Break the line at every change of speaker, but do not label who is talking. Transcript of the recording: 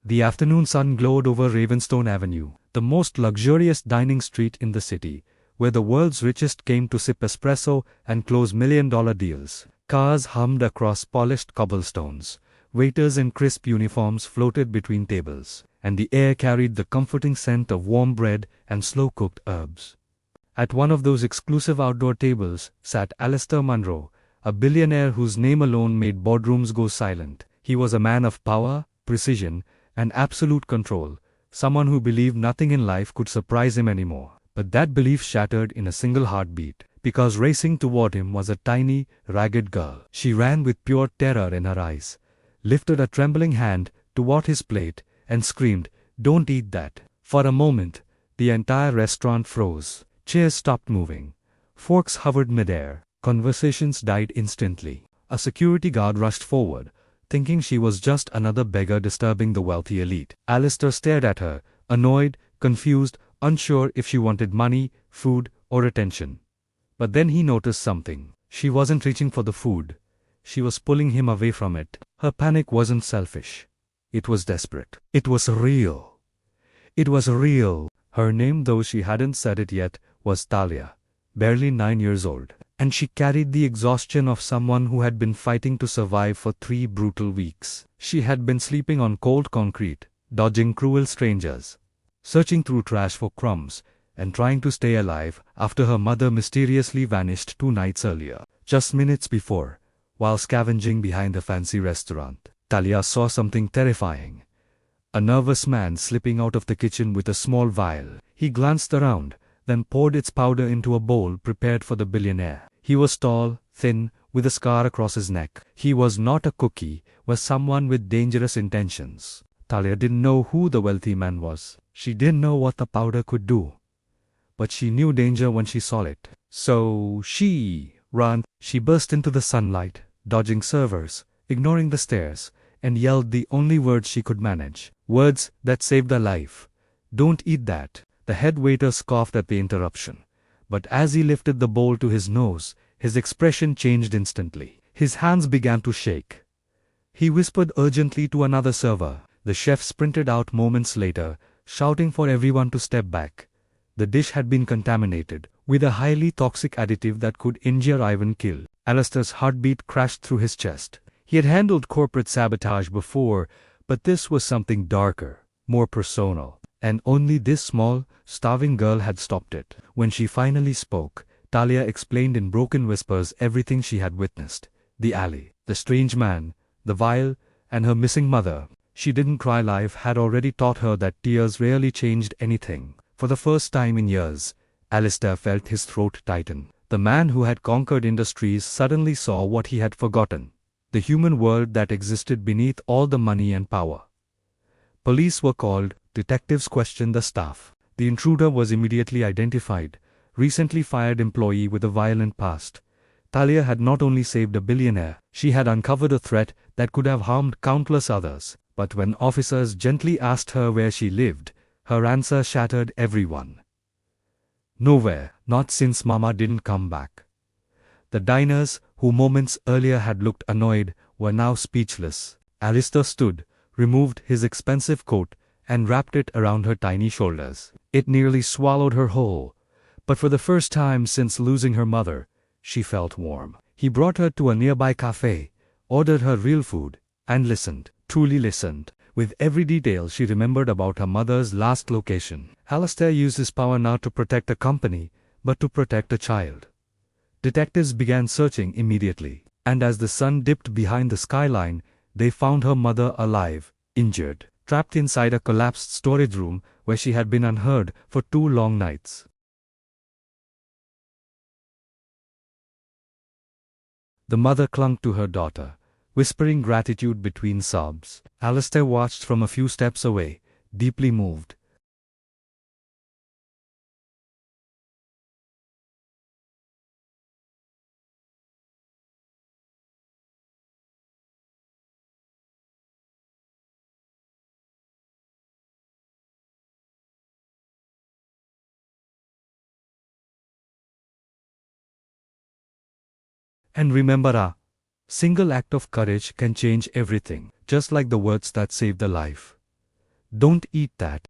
The afternoon sun glowed over Ravenstone Avenue, the most luxurious dining street in the city, where the world's richest came to sip espresso and close million-dollar deals. Cars hummed across polished cobblestones. Waiters in crisp uniforms floated between tables, and the air carried the comforting scent of warm bread and slow-cooked herbs. At one of those exclusive outdoor tables sat Alistair Munro, a billionaire whose name alone made boardrooms go silent. He was a man of power, precision, and absolute control, someone who believed nothing in life could surprise him anymore. But that belief shattered in a single heartbeat, because racing toward him was a tiny, ragged girl. She ran with pure terror in her eyes, lifted a trembling hand toward his plate, and screamed, "Don't eat that." For a moment, the entire restaurant froze. Chairs stopped moving. Forks hovered midair. Conversations died instantly. A security guard rushed forward, thinking she was just another beggar disturbing the wealthy elite. Alistair stared at her, annoyed, confused, unsure if she wanted money, food, or attention. But then he noticed something. She wasn't reaching for the food. She was pulling him away from it. Her panic wasn't selfish. It was desperate. It was real. It was real. Her name, though she hadn't said it yet, was Talia, barely 9 years old. And she carried the exhaustion of someone who had been fighting to survive for 3 brutal weeks. She had been sleeping on cold concrete, dodging cruel strangers, searching through trash for crumbs, and trying to stay alive after her mother mysteriously vanished 2 nights earlier. Just minutes before, while scavenging behind a fancy restaurant, Talia saw something terrifying. A nervous man slipping out of the kitchen with a small vial. He glanced around, then poured its powder into a bowl prepared for the billionaire. He was tall, thin, with a scar across his neck. He was not a cookie, was someone with dangerous intentions. Talia didn't know who the wealthy man was. She didn't know what the powder could do. But she knew danger when she saw it. So she ran. She burst into the sunlight, dodging servers, ignoring the stares, and yelled the only words she could manage. Words that saved her life. "Don't eat that." The head waiter scoffed at the interruption. But as he lifted the bowl to his nose, his expression changed instantly. His hands began to shake. He whispered urgently to another server. The chef sprinted out moments later, shouting for everyone to step back. The dish had been contaminated with a highly toxic additive that could injure, even kill. Alistair's heartbeat crashed through his chest. He had handled corporate sabotage before, but this was something darker, more personal. And only this small, starving girl had stopped it. When she finally spoke, Talia explained in broken whispers everything she had witnessed. The alley, the strange man, the vial, and her missing mother. She didn't cry. Life had already taught her that tears rarely changed anything. For the first time in years, Alistair felt his throat tighten. The man who had conquered industries suddenly saw what he had forgotten. The human world that existed beneath all the money and power. Police were called. Detectives questioned the staff. The intruder was immediately identified. Recently fired employee with a violent past. Talia had not only saved a billionaire, she had uncovered a threat that could have harmed countless others. But when officers gently asked her where she lived, her answer shattered everyone. Nowhere, not since Mama didn't come back. The diners, who moments earlier had looked annoyed, were now speechless. Alistair stood, removed his expensive coat, and wrapped it around her tiny shoulders. It nearly swallowed her whole, but for the first time since losing her mother, she felt warm. He brought her to a nearby cafe, ordered her real food, and listened, truly listened. With every detail she remembered about her mother's last location. Alistair used his power not to protect a company, but to protect a child. Detectives began searching immediately, and as the sun dipped behind the skyline, they found her mother alive, injured, trapped inside a collapsed storage room where she had been unheard for 2 long nights. The mother clung to her daughter, whispering gratitude between sobs. Alistair watched from a few steps away, deeply moved. And remember, a single act of courage can change everything, just like the words that saved a life. Don't eat that.